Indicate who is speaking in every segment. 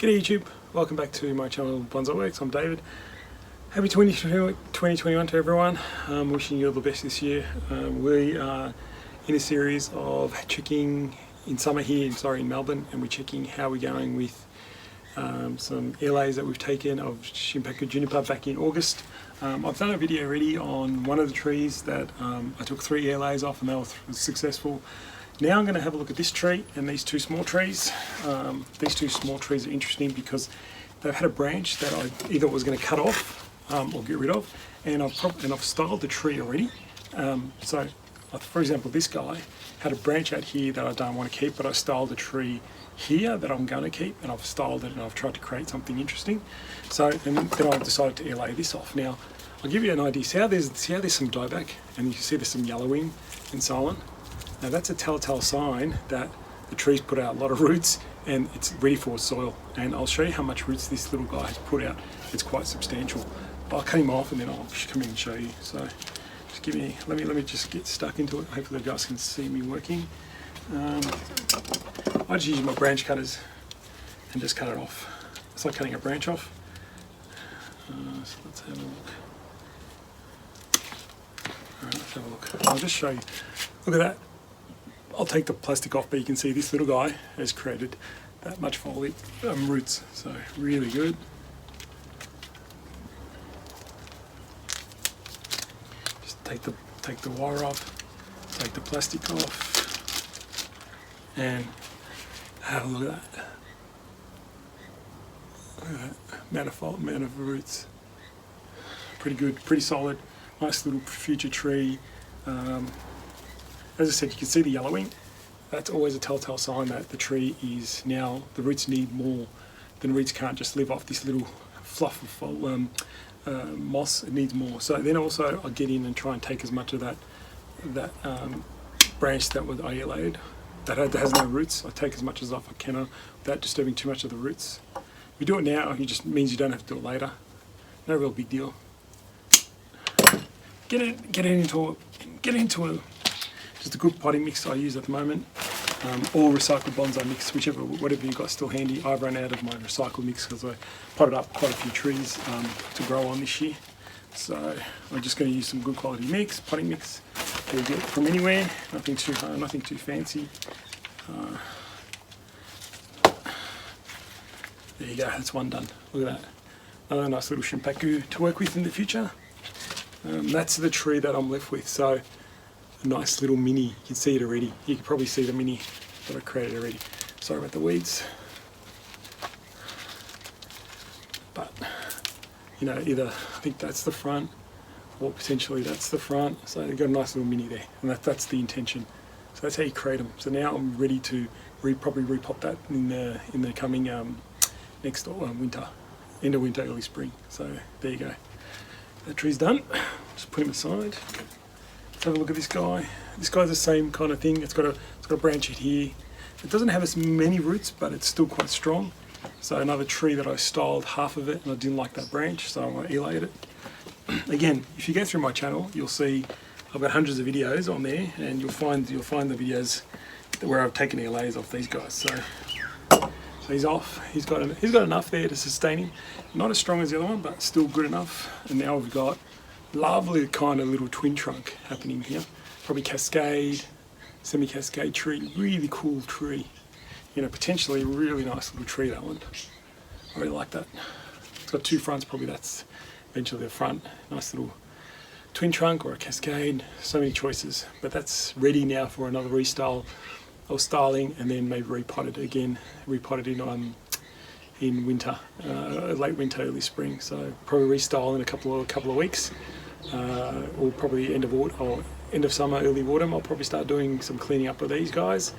Speaker 1: G'day YouTube, welcome back to my channel Bonsai Works. I'm David. Happy 2021 to everyone. I'm wishing you all the best this year. We are in a series of checking in summer here in Melbourne, and we're checking how we're going with some air layers that we've taken of Shinpaku juniper back in August. I've done a video already on one of the trees that I took 3 air layers off, and that was successful. Now I'm going to have a look at this tree and these 2 small trees. These 2 small trees are interesting because they've had a branch that I either was going to cut off or get rid of, and I've styled the tree already. So, for example, this guy had a branch out here that I don't want to keep, but I styled the tree here that I'm going to keep, and I've styled it and I've tried to create something interesting. So, and then I've decided to air lay this off. Now, I'll give you an idea. See how there's some dieback, and you can see there's some yellowing and so on. Now that's a telltale sign that the tree's put out a lot of roots and it's ready for soil. And I'll show you how much roots this little guy has put out. It's quite substantial. I'll cut him off and then I'll come in and show you. So just let me just get stuck into it. Hopefully you guys can see me working. I just use my branch cutters and just cut it off. It's like cutting a branch off. So let's have a look. Alright, let's have a look. I'll just show you. Look at that. I'll take the plastic off, but you can see this little guy has created that much foliage roots, so really good. Just take the wire off, take the plastic off, and have a look at that. Look at that amount of roots. Pretty good, pretty solid, nice little future tree. As I said, you can see the yellowing. That's always a telltale sign that the tree is now, the roots need more. The roots can't just live off this little fluff of moss, it needs more. So then also I'll get in and try and take as much of that branch that was air layered, that has no roots. I take as much as I can without disturbing too much of the roots. If you do it now, it just means you don't have to do it later. No real big deal. Get into just a good potting mix I use at the moment, or recycled bonsai mix, whatever you've got still handy. I've run out of my recycled mix because I potted up quite a few trees to grow on this year. So I'm just going to use some good quality mix, potting mix. You get it from anywhere, nothing too hard, nothing too fancy. There you go, that's one done. Look at that. Another nice little Shinpaku to work with in the future. That's the tree that I'm left with. So a nice little mini, you can see it already. You can probably see the mini that I created already. Sorry about the weeds. But, you know, either I think that's the front or potentially that's the front. So you've got a nice little mini there, and that's the intention. So that's how you create them. So now I'm ready to probably repot that in the coming next winter, end of winter, early spring. So there you go. That tree's done. Just put him aside. Let's have a look at this guy. This guy's the same kind of thing. It's got a branch here. It doesn't have as many roots, but it's still quite strong. So another tree that I styled half of it, and I didn't like that branch, so I'm going to air lay it. Again, if you go through my channel, you'll see I've got hundreds of videos on there, and you'll find the videos where I've taken air layers off these guys. So he's off. He's got enough there to sustain him. Not as strong as the other one, but still good enough. And now we've got lovely kind of little twin trunk happening here. Probably cascade, semi-cascade tree, really cool tree. You know, potentially a really nice little tree, that one. I really like that. It's got 2 fronts, probably that's eventually the front. Nice little twin trunk or a cascade, so many choices. But that's ready now for another restyle or styling, and then maybe repotted in winter, late winter, early spring. So probably restyle in a couple of weeks. Or probably end of summer, early autumn. I'll probably start doing some cleaning up of these guys,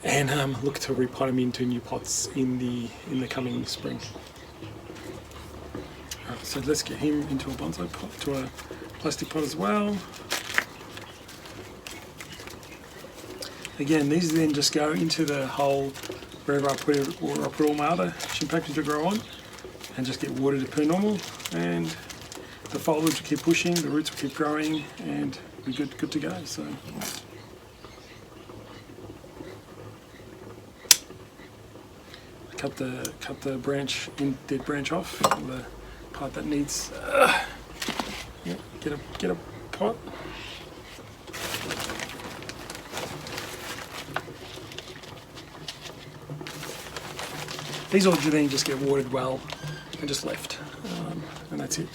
Speaker 1: and look to repot them into new pots in the coming spring. Alright, so let's get him into a bonsai pot, to a plastic pot as well. Again, these then just go into the hole wherever I put all my other Shinpaku to grow on, and just get watered per normal, and the foliage will keep pushing, the roots will keep growing, and we're good to go. So cut the branch, dead branch off, the part that needs. Yeah, get a pot. These all then just get watered well and just left, and that's it.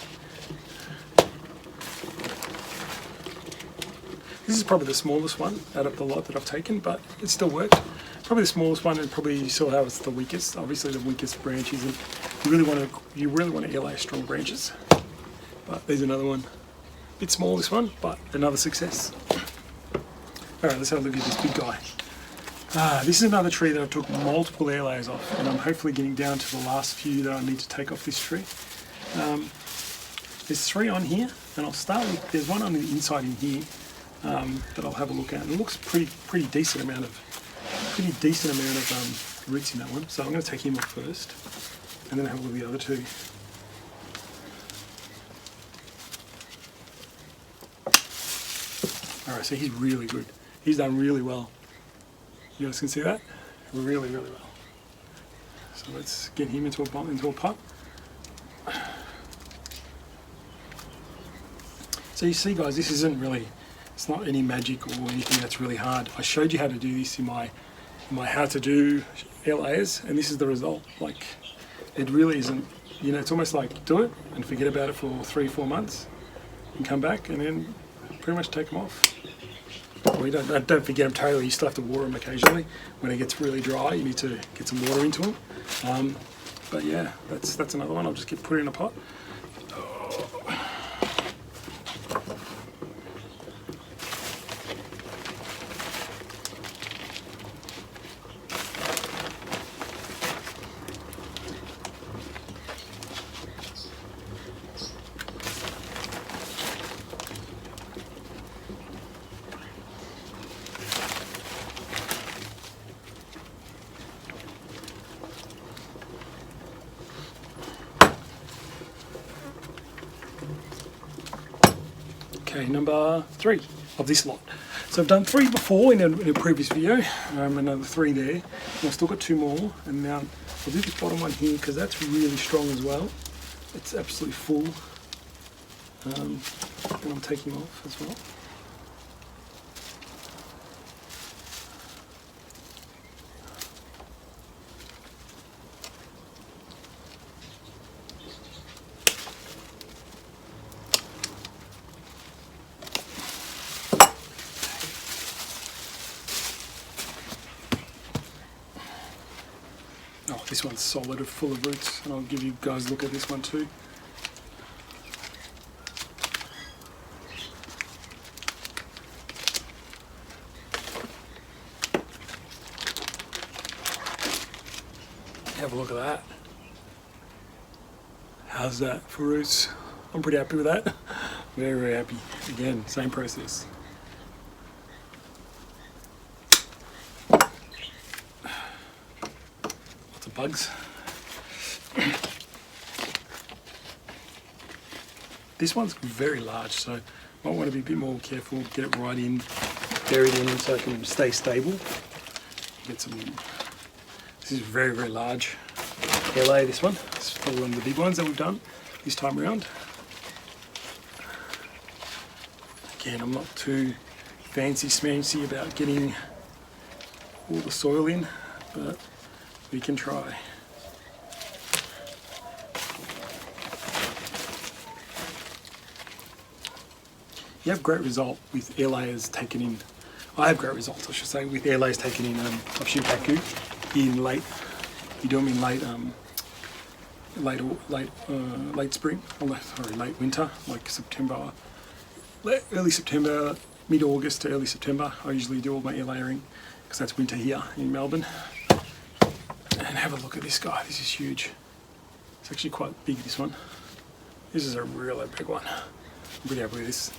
Speaker 1: This is probably the smallest one out of the lot that I've taken, but it still worked. Probably the smallest one, and probably you saw how it's the weakest. Obviously, the weakest branch isn't. You really want to airlay strong branches. But there's another one. A bit small, this one, but another success. All right, let's have a look at this big guy. This is another tree that I took multiple air layers off, and I'm hopefully getting down to the last few that I need to take off this tree. There's 3 on here, and I'll start with, there's one on the inside in here that I'll have a look at. And it looks pretty decent amount of roots in that one. So I'm going to take him off first, and then have a look at the other 2. All right, so he's really good. He's done really well. You guys can see that? Really, really well. So let's get him into a pot. So you see, guys, this isn't really, it's not any magic or anything that's really hard. I showed you how to do this in my how to do air layers, and this is the result. Like, it really isn't, you know, it's almost like do it and forget about it for 3-4 months and come back and then pretty much take them off. Well, don't forget them totally. You still have to water them occasionally. When it gets really dry, you need to get some water into them. But yeah, that's another one. I'll just put it in a pot. Okay, number 3 of this lot. So I've done 3 before in a previous video, another 3 there, and I've still got 2 more, and now I'll do this bottom one here because that's really strong as well. It's absolutely full, and I'm taking off as well. Oh, this one's solid, full of roots, and I'll give you guys a look at this one too. Have a look at that. How's that for roots? I'm pretty happy with that. Very, very happy. Again, same process. Bugs. This one's very large, so I might want to be a bit more careful, get it right in, buried in so it can stay stable. Get some. This is very, very large. LA, this one. It's probably one of the big ones that we've done this time around. Again, I'm not too fancy smancy about getting all the soil in, but we can try. You have great result with air layers taken in. I have great results, I should say, with air layers taken in of Shinpaku in late. You do them in late spring, or sorry, late winter, like September, early September, mid-August to early September. I usually do all my air layering because that's winter here in Melbourne. And have a look at this guy. This is huge. It's actually quite big, this one. This is a really big one. I'm pretty happy with this.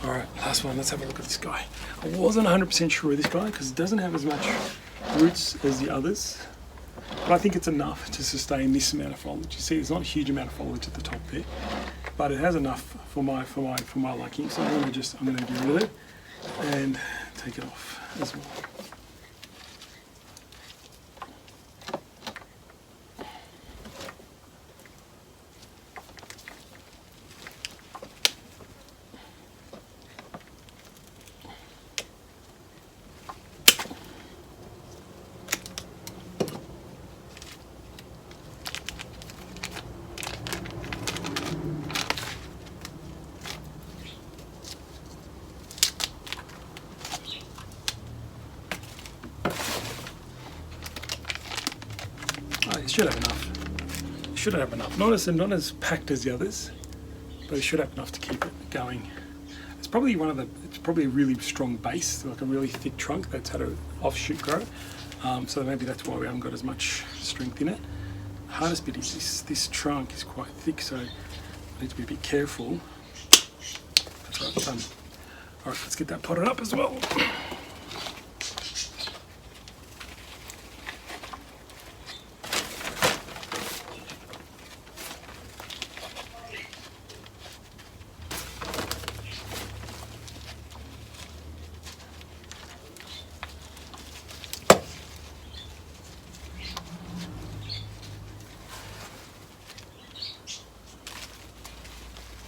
Speaker 1: Alright, last one. Let's have a look at this guy. I wasn't 100% sure of this guy because it doesn't have as much roots as the others. But I think it's enough to sustain this amount of foliage. You see, there's not a huge amount of foliage at the top there, but it has enough for my liking. So I'm gonna get rid of it. And take it off as well. It should have enough. It should have enough. Not as packed as the others, but it should have enough to keep it going. It's probably it's probably a really strong base, like a really thick trunk that's had an offshoot grow. So maybe that's why we haven't got as much strength in it. The hardest bit is this trunk is quite thick, so I need to be a bit careful. That's right, done. All right, let's get that potted up as well.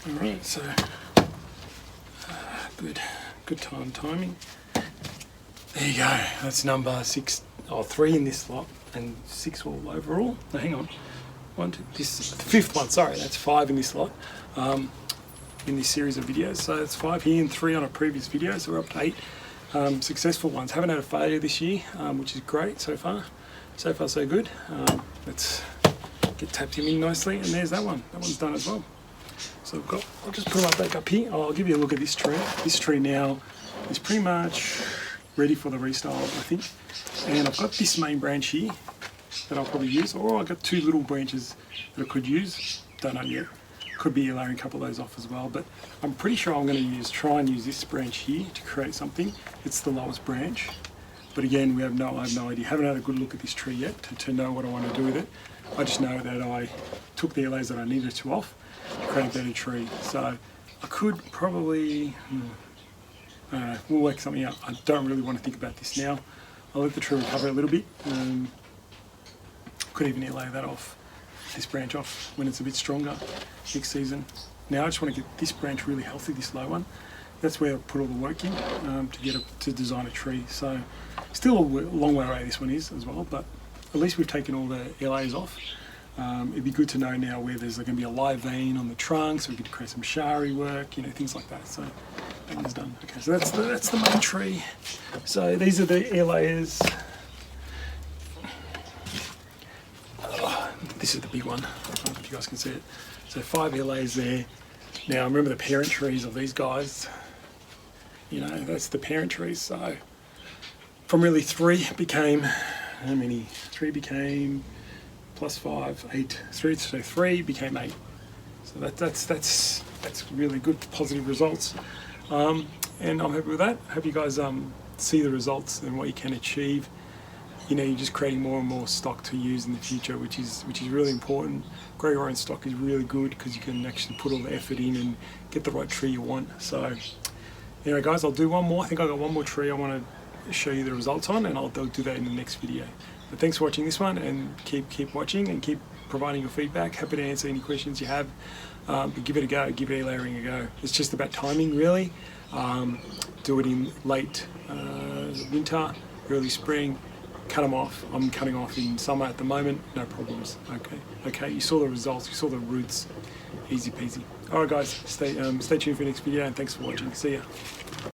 Speaker 1: Alright, so good timing. There you go. That's number 3 in this lot and 6 all overall. No, hang on. This the 5th one. Sorry, that's 5 in this lot. In this series of videos. So it's 5 here and 3 on a previous video. So we're up to 8 successful ones. Haven't had a failure this year, which is great so far. So far, so good. Let's get tapped him in nicely, and there's that one. That one's done as well. So I'll just put my back up here. I'll give you a look at this tree. This tree now is pretty much ready for the restyle, I think. And I've got this main branch here that I'll probably use, or I've got 2 little branches that I could use. Don't know yet. Could be layering a couple of those off as well, but I'm pretty sure I'm going to try and use this branch here to create something. It's the lowest branch, but again, I have no idea. Haven't had a good look at this tree yet to know what I want to do with it. I just know that I took the LAs that I needed to off to create a better tree. So I could probably, we'll work something out. I don't really want to think about this now. I'll let the tree recover a little bit. Could even lay that off, this branch off when it's a bit stronger next season. Now I just want to get this branch really healthy, this low one. That's where I put all the work in to design a tree. So still a long way away this one is as well, but at least we've taken all the LAs off. It'd be good to know now where there's going to be a live vein on the trunk, so we could create some shari work, things like that. So that one's done. Okay, so that's the main tree. So these are the air layers. This is the big one. I don't know if you guys can see it. So 5 air layers there. Now remember the parent trees of these guys. That's the parent trees. So from really 3 became how many? 3 became +5, 8. 3 became 8. So that's really good, positive results. And I'm happy with that. Hope you guys see the results and what you can achieve. You're just creating more and more stock to use in the future, which is really important. Grow your own stock is really good because you can actually put all the effort in and get the right tree you want. So anyway, guys, I'll do one more. I think I've got one more tree I want to show you the results on, and I'll do that in the next video. But thanks for watching this one, and keep watching and keep providing your feedback. Happy to answer any questions you have. But give it a go, give air layering a go. It's just about timing, really. Do it in late winter, early spring. Cut them off. I'm cutting off in summer at the moment, no problems. Okay, you saw the results, you saw the roots, easy peasy. Alright guys, stay tuned for the next video, and thanks for watching. See ya.